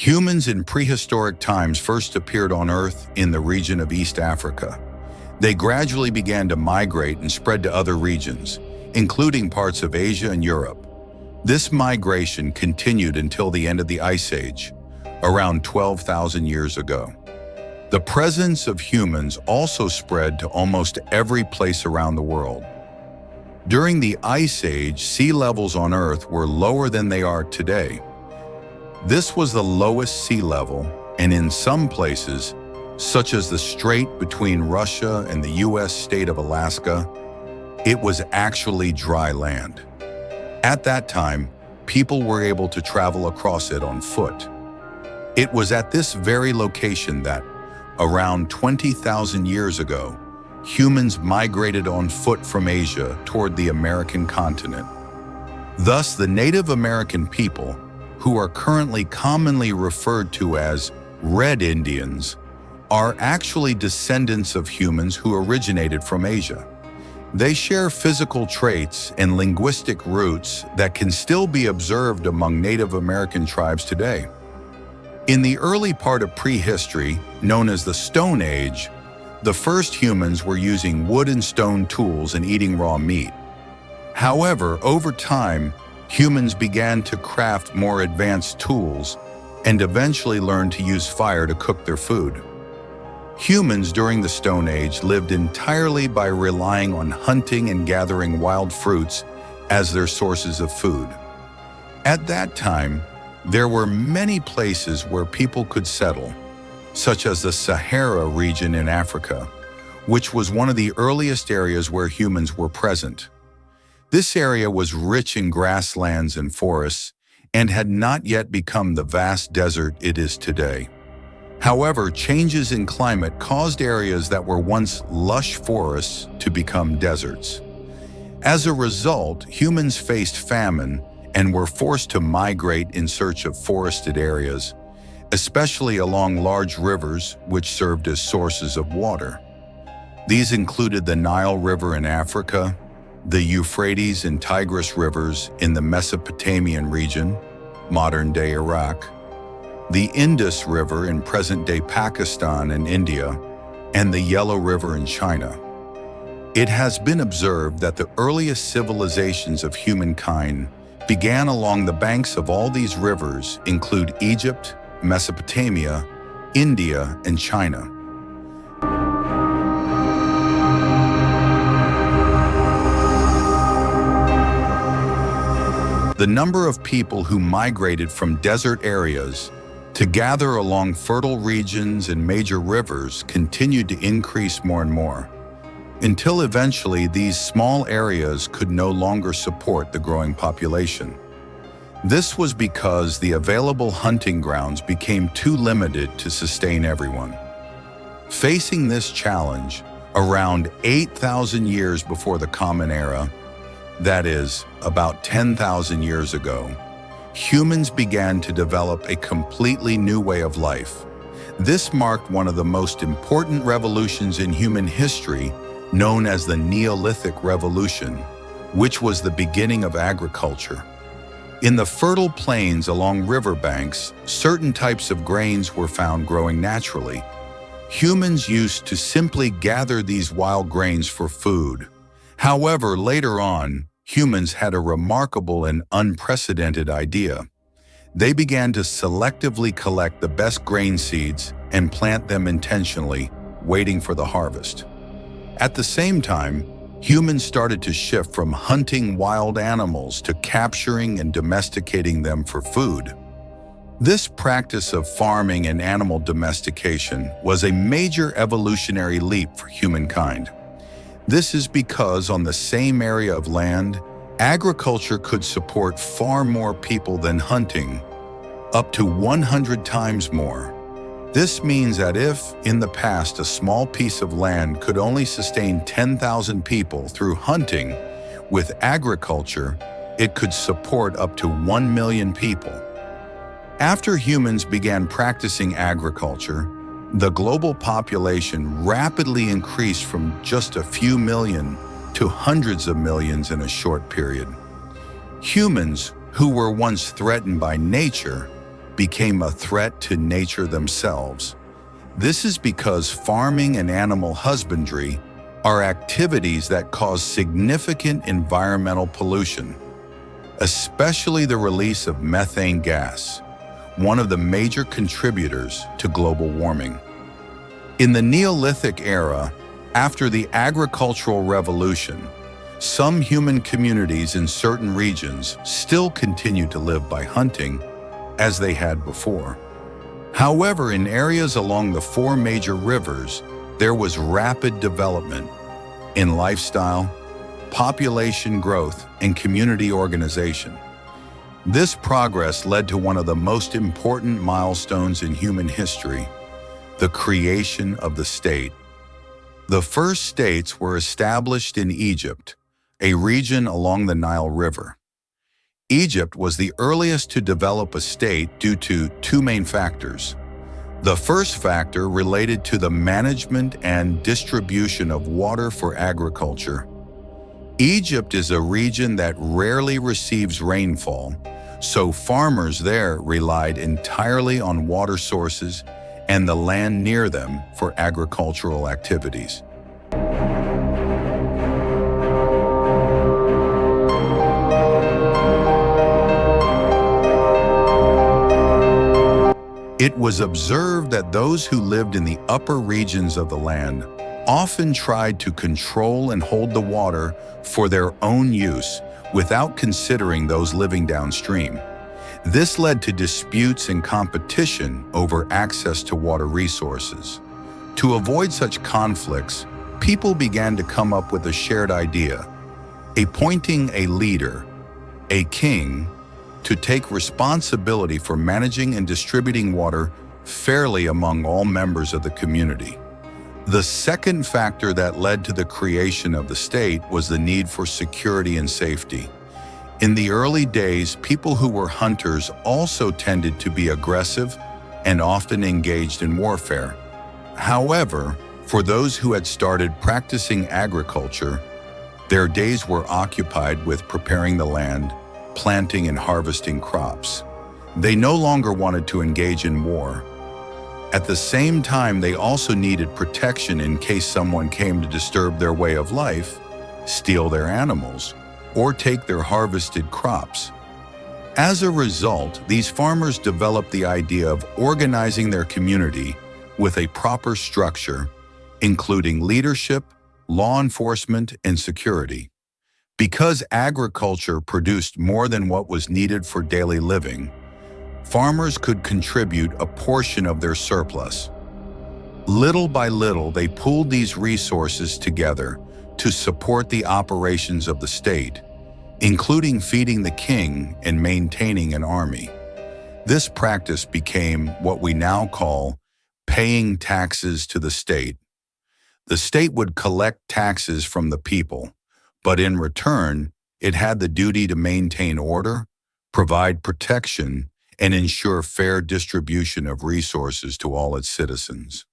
Humans in prehistoric times first appeared on Earth in the region of East Africa. They gradually began to migrate and spread to other regions, including parts of Asia and Europe. This migration continued until the end of the Ice Age, around 12,000 years ago. The presence of humans also spread to almost every place around the world. During the Ice Age, sea levels on Earth were lower than they are today. This was the lowest sea level, and in some places, such as the strait between Russia and the US state of Alaska, it was actually dry land. At that time, people were able to travel across it on foot. It was at this very location that, around 20,000 years ago, humans migrated on foot from Asia toward the American continent. Thus, the Native American people, who are currently commonly referred to as Red Indians, are actually descendants of humans who originated from Asia. They share physical traits and linguistic roots that can still be observed among Native American tribes today. In the early part of prehistory, known as the Stone Age, the first humans were using wood and stone tools and eating raw meat. However, over time, humans began to craft more advanced tools and eventually learned to use fire to cook their food. Humans during the Stone Age lived entirely by relying on hunting and gathering wild fruits as their sources of food. At that time, there were many places where people could settle, such as the Sahara region in Africa, which was one of the earliest areas where humans were present. This area was rich in grasslands and forests and had not yet become the vast desert it is today. However, changes in climate caused areas that were once lush forests to become deserts. As a result, humans faced famine and were forced to migrate in search of forested areas, especially along large rivers which served as sources of water. These included the Nile River in Africa, the Euphrates and Tigris rivers in the Mesopotamian region, modern-day Iraq, the Indus River in present-day Pakistan and India, and the Yellow River in China. It has been observed that the earliest civilizations of humankind began along the banks of all these rivers include Egypt, Mesopotamia, India, and China. The number of people who migrated from desert areas to gather along fertile regions and major rivers continued to increase more and more, until eventually these small areas could no longer support the growing population. This was because the available hunting grounds became too limited to sustain everyone. Facing this challenge, around 8,000 years before the Common Era, that is, about 10,000 years ago, humans began to develop a completely new way of life. This marked one of the most important revolutions in human history, known as the Neolithic Revolution, which was the beginning of agriculture. In the fertile plains along riverbanks, certain types of grains were found growing naturally. Humans used to simply gather these wild grains for food. However, later on, humans had a remarkable and unprecedented idea. They began to selectively collect the best grain seeds and plant them intentionally, waiting for the harvest. At the same time, humans started to shift from hunting wild animals to capturing and domesticating them for food. This practice of farming and animal domestication was a major evolutionary leap for humankind. This is because on the same area of land, agriculture could support far more people than hunting, up to 100 times more. This means that if, in the past, a small piece of land could only sustain 10,000 people through hunting, with agriculture, it could support up to 1 million people. After humans began practicing agriculture, the global population rapidly increased from just a few million to hundreds of millions in a short period. Humans, who were once threatened by nature, became a threat to nature themselves. This is because farming and animal husbandry are activities that cause significant environmental pollution, especially the release of methane gas, one of the major contributors to global warming. In the Neolithic era, after the agricultural revolution, some human communities in certain regions still continued to live by hunting as they had before. However, in areas along the four major rivers, there was rapid development in lifestyle, population growth, and community organization. This progress led to one of the most important milestones in human history, the creation of the state. The first states were established in Egypt, a region along the Nile River. Egypt was the earliest to develop a state due to two main factors. The first factor related to the management and distribution of water for agriculture. Egypt is a region that rarely receives rainfall, so farmers there relied entirely on water sources and the land near them for agricultural activities. It was observed that those who lived in the upper regions of the land often tried to control and hold the water for their own use without considering those living downstream. This led to disputes and competition over access to water resources. To avoid such conflicts, people began to come up with a shared idea, appointing a leader, a king, to take responsibility for managing and distributing water fairly among all members of the community. The second factor that led to the creation of the state was the need for security and safety. In the early days, people who were hunters also tended to be aggressive and often engaged in warfare. However, for those who had started practicing agriculture, their days were occupied with preparing the land, planting and harvesting crops. They no longer wanted to engage in war. At the same time, they also needed protection in case someone came to disturb their way of life, steal their animals, or take their harvested crops. As a result, these farmers developed the idea of organizing their community with a proper structure, including leadership, law enforcement, and security. Because agriculture produced more than what was needed for daily living, farmers could contribute a portion of their surplus. Little by little, they pooled these resources together to support the operations of the state, including feeding the king and maintaining an army. This practice became what we now call paying taxes to the state. The state would collect taxes from the people, but in return, it had the duty to maintain order, provide protection, and ensure fair distribution of resources to all its citizens.